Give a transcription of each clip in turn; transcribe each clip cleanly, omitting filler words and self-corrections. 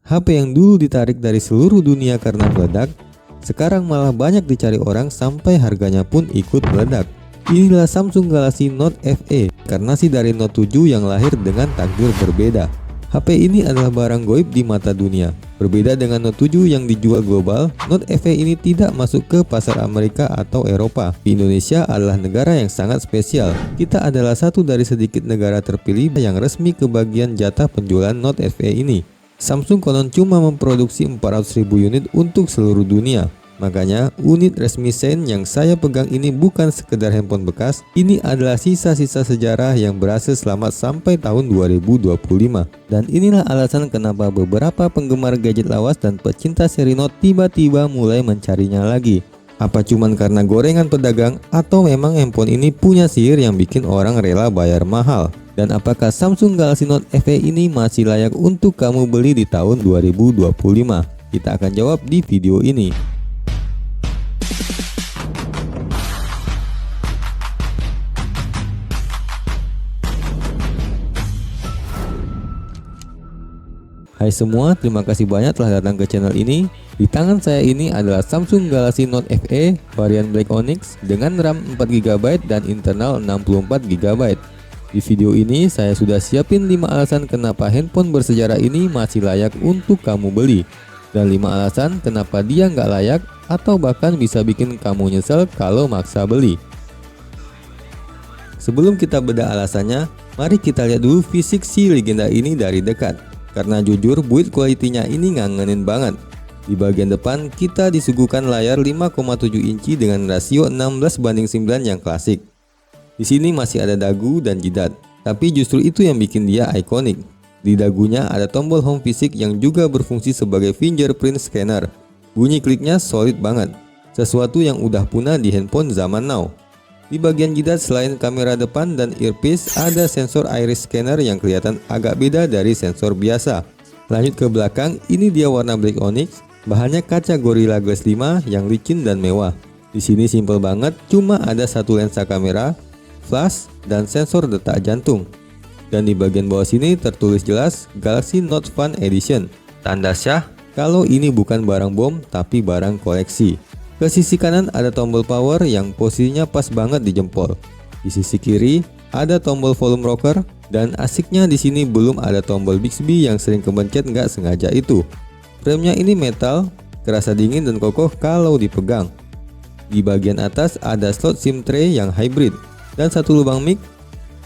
HP yang dulu ditarik dari seluruh dunia karena meledak, sekarang malah banyak dicari orang sampai harganya pun ikut meledak. Inilah Samsung Galaxy Note FE, karena dari Note 7 yang lahir dengan takdir berbeda. HP ini adalah barang goib di mata dunia. Berbeda dengan Note 7 yang dijual global, Note FE ini tidak masuk ke pasar Amerika atau Eropa. Di Indonesia adalah negara yang sangat spesial. Kita adalah satu dari sedikit negara terpilih yang resmi kebagian jatah penjualan Note FE ini. Samsung konon cuma memproduksi 400.000 unit untuk seluruh dunia. Makanya unit resmi Shine yang saya pegang ini bukan sekedar handphone bekas, ini adalah sisa-sisa sejarah yang berhasil selamat sampai tahun 2025. Dan inilah alasan kenapa beberapa penggemar gadget lawas dan pecinta seri Note tiba-tiba mulai mencarinya lagi. Apa cuman karena gorengan pedagang atau memang handphone ini punya sihir yang bikin orang rela bayar mahal? Dan apakah Samsung Galaxy Note FE ini masih layak untuk kamu beli di tahun 2025? Kita akan jawab di video ini. Hai semua, terima kasih banyak telah datang ke channel ini. Di tangan saya ini adalah Samsung Galaxy Note FE varian Black Onyx dengan RAM 4GB dan internal 64GB. Di video ini saya sudah siapin 5 alasan kenapa handphone bersejarah ini masih layak untuk kamu beli, dan 5 alasan kenapa dia nggak layak atau bahkan bisa bikin kamu nyesel kalau maksa beli. Sebelum kita bedah alasannya, mari kita lihat dulu fisik si legenda ini dari dekat. Karena jujur build quality-nya ini ngangenin banget. Di bagian depan kita disuguhkan layar 5,7 inci dengan rasio 16:9 yang klasik. Di sini masih ada dagu dan jidat, tapi justru itu yang bikin dia ikonik. Di dagunya ada tombol home fisik yang juga berfungsi sebagai fingerprint scanner. Bunyi kliknya solid banget, sesuatu yang udah punah di handphone zaman now. Di bagian jidat selain kamera depan dan earpiece, ada sensor iris scanner yang kelihatan agak beda dari sensor biasa. Lanjut ke belakang, ini dia warna Black Onyx, bahannya kaca Gorilla Glass 5 yang licin dan mewah. Di sini simple banget, cuma ada satu lensa kamera, flash, dan sensor detak jantung. Dan di bagian bawah sini tertulis jelas Galaxy Note Fun Edition. Tanda syah kalau ini bukan barang bom tapi barang koleksi. Ke sisi kanan ada tombol power yang posisinya pas banget di jempol. Di sisi kiri ada tombol volume rocker, dan asiknya di sini belum ada tombol Bixby yang sering kepencet nggak sengaja itu. Framenya ini metal, kerasa dingin dan kokoh kalau dipegang. Di bagian atas ada slot SIM tray yang hybrid dan satu lubang mic.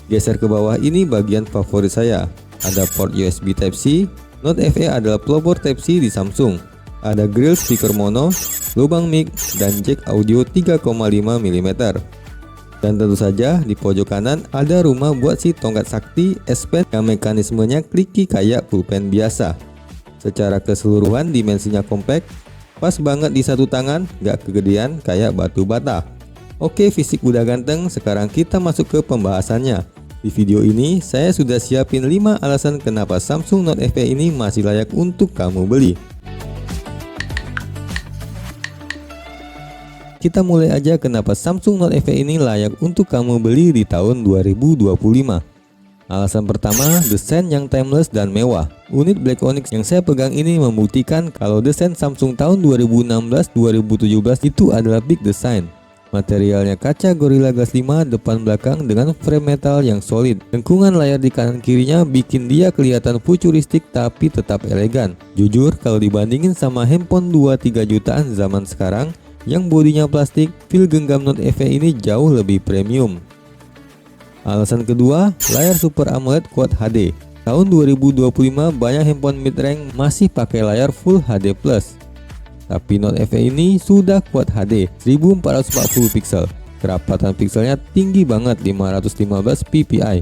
Geser ke bawah, ini bagian favorit saya. Ada port USB Type-C. Note FE adalah pelopor Type-C di Samsung. Ada grill speaker mono, lubang mic, dan jack audio 3,5 mm. Dan tentu saja di pojok kanan ada rumah buat si tongkat sakti S Pen yang mekanismenya kliki kayak pulpen biasa. Secara keseluruhan dimensinya compact, pas banget di satu tangan, gak kegedean kayak batu bata. Oke, fisik udah ganteng, sekarang kita masuk ke pembahasannya. Di video ini saya sudah siapin 5 alasan kenapa Samsung Note FE ini masih layak untuk kamu beli. Kita mulai aja kenapa Samsung Note FE ini layak untuk kamu beli di tahun 2025. Alasan pertama, desain yang timeless dan mewah. Unit Black Onyx yang saya pegang ini membuktikan kalau desain Samsung tahun 2016-2017 itu adalah big design. Materialnya kaca Gorilla Glass 5 depan belakang dengan frame metal yang solid. Lengkungan layar di kanan kirinya bikin dia kelihatan futuristik tapi tetap elegan. Jujur, kalau dibandingin sama handphone 2-3 jutaan zaman sekarang yang bodinya plastik, feel genggam Note FE ini jauh lebih premium. Alasan kedua, layar Super AMOLED Quad HD. Tahun 2025 banyak handphone mid-range masih pakai layar Full HD+. Tapi Note FE ini sudah Quad HD 1440 pixel. Kerapatan pixelnya tinggi banget 515 ppi.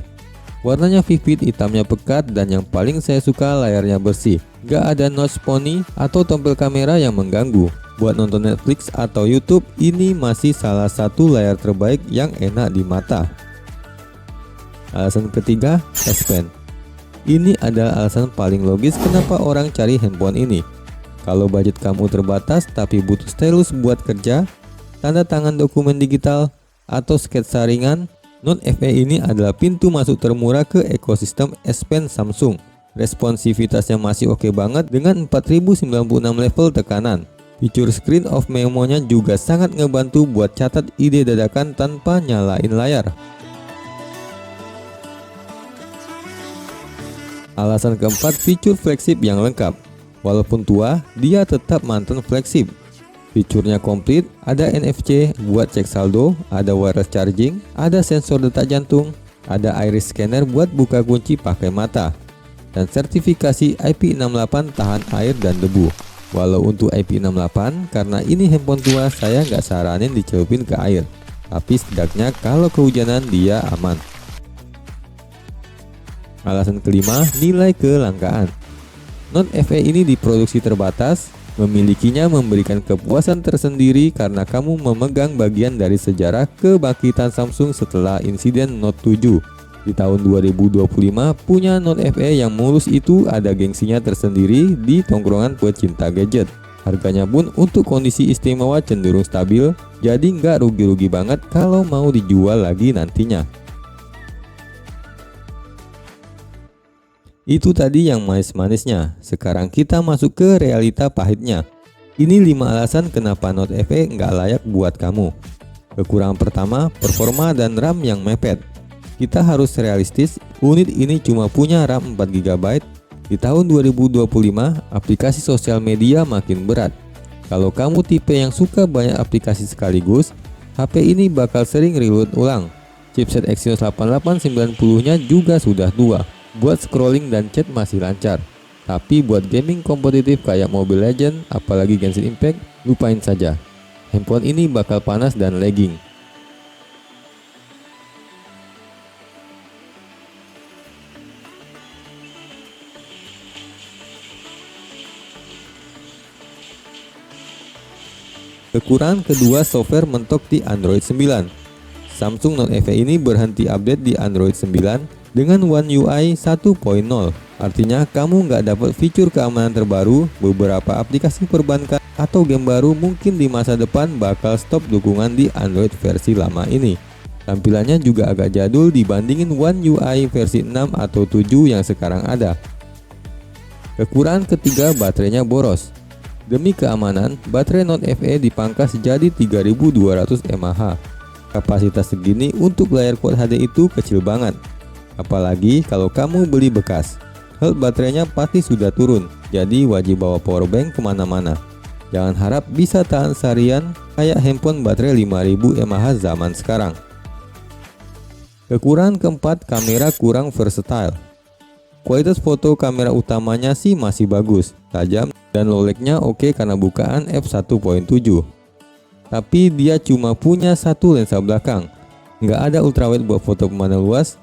Warnanya vivid, hitamnya pekat, dan yang paling saya suka layarnya bersih. Gak ada notch poni atau tombol kamera yang mengganggu. Buat nonton Netflix atau YouTube, ini masih salah satu layar terbaik yang enak di mata. Alasan ketiga, S Pen. Ini adalah alasan paling logis kenapa orang cari handphone ini. Kalau budget kamu terbatas tapi butuh stylus buat kerja, tanda tangan dokumen digital, atau sketsa ringan, Note FE ini adalah pintu masuk termurah ke ekosistem S Pen Samsung. Responsivitasnya masih oke banget dengan 4096 level tekanan. Fitur screen of memo-nya juga sangat ngebantu buat catat ide dadakan tanpa nyalain layar. Alasan keempat, fitur flagship yang lengkap. Walaupun tua, dia tetap mantan flagship. Fiturnya komplit, ada NFC buat cek saldo, ada wireless charging, ada sensor detak jantung, ada iris scanner buat buka kunci pakai mata, dan sertifikasi IP68 tahan air dan debu. Walau untuk IP68, karena ini handphone tua, saya nggak saranin dicelupin ke air. Tapi setidaknya kalau kehujanan dia aman. Alasan kelima, nilai kelangkaan. Note FE ini diproduksi terbatas, memilikinya memberikan kepuasan tersendiri karena kamu memegang bagian dari sejarah kebangkitan Samsung setelah insiden Note 7. Di tahun 2025, punya Note FE yang mulus itu ada gengsinya tersendiri di tongkrongan pecinta gadget. Harganya pun untuk kondisi istimewa cenderung stabil, jadi nggak rugi-rugi banget kalau mau dijual lagi nantinya. Itu tadi yang manis-manisnya, sekarang kita masuk ke realita pahitnya. Ini 5 alasan kenapa Note FE nggak layak buat kamu. Kekurangan pertama, performa dan RAM yang mepet. Kita harus realistis, unit ini cuma punya RAM 4GB. Di tahun 2025, aplikasi sosial media makin berat. Kalau kamu tipe yang suka banyak aplikasi sekaligus, HP ini bakal sering reload ulang. Chipset Exynos 8890-nya juga sudah tua. Buat scrolling dan chat masih lancar. Tapi buat gaming kompetitif kayak Mobile Legends, apalagi Genshin Impact, lupain saja. Handphone ini bakal panas dan lagging. Kekurangan kedua, software mentok di Android 9. Samsung Note FE ini berhenti update di Android 9 dengan One UI 1.0. Artinya kamu nggak dapat fitur keamanan terbaru, beberapa aplikasi perbankan atau game baru mungkin di masa depan bakal stop dukungan di Android versi lama ini. Tampilannya juga agak jadul dibandingin One UI versi 6 atau 7 yang sekarang ada. Kekurangan ketiga, baterainya boros. Demi keamanan, baterai Note FE dipangkas jadi 3200 mAh. Kapasitas segini untuk layar Quad HD itu kecil banget. Apalagi kalau kamu beli bekas. Health baterainya pasti sudah turun, jadi wajib bawa powerbank kemana-mana. Jangan harap bisa tahan seharian kayak handphone baterai 5000 mAh zaman sekarang. Kekurangan keempat, kamera kurang versatile. Kualitas foto kamera utamanya sih masih bagus, tajam, dan low lag-nya oke karena bukaan f1.7. Tapi dia cuma punya satu lensa belakang, nggak ada ultrawide buat foto pemandangan luas,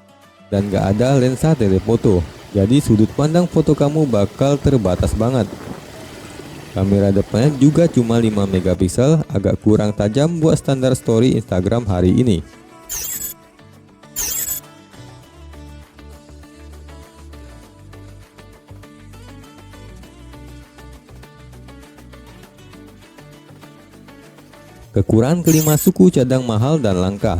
dan nggak ada lensa telefoto. Jadi sudut pandang foto kamu bakal terbatas banget. Kamera depannya juga cuma 5 megapiksel, agak kurang tajam buat standar story Instagram hari ini. Kekurangan kelima, suku cadang mahal dan langka.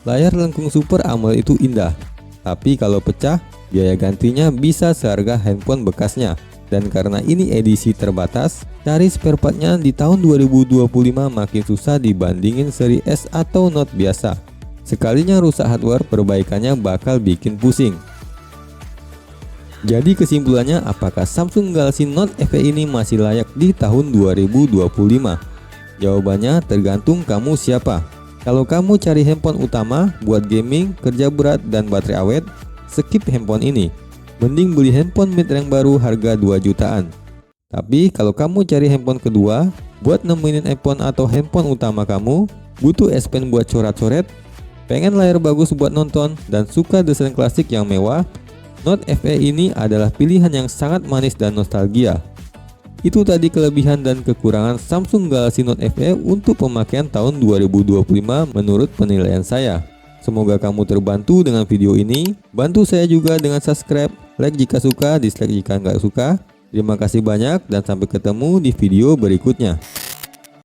Layar lengkung Super AMOLED itu indah, tapi kalau pecah, biaya gantinya bisa seharga handphone bekasnya. Dan karena ini edisi terbatas, cari spare partnya di tahun 2025 makin susah dibandingin seri S atau Note biasa. Sekalinya rusak hardware, perbaikannya bakal bikin pusing. Jadi kesimpulannya, apakah Samsung Galaxy Note FE ini masih layak di tahun 2025? Jawabannya tergantung kamu siapa. Kalau kamu cari handphone utama buat gaming, kerja berat, dan baterai awet, skip handphone ini. Mending beli handphone mid-range baru harga 2 jutaan. Tapi kalau kamu cari handphone kedua, buat nemenin iPhone atau handphone utama kamu, butuh S Pen buat coret-coret, pengen layar bagus buat nonton, dan suka desain klasik yang mewah, Note FE ini adalah pilihan yang sangat manis dan nostalgia. Itu tadi kelebihan dan kekurangan Samsung Galaxy Note FE untuk pemakaian tahun 2025 menurut penilaian saya. Semoga kamu terbantu dengan video ini. Bantu saya juga dengan subscribe, like jika suka, dislike jika nggak suka. Terima kasih banyak dan sampai ketemu di video berikutnya.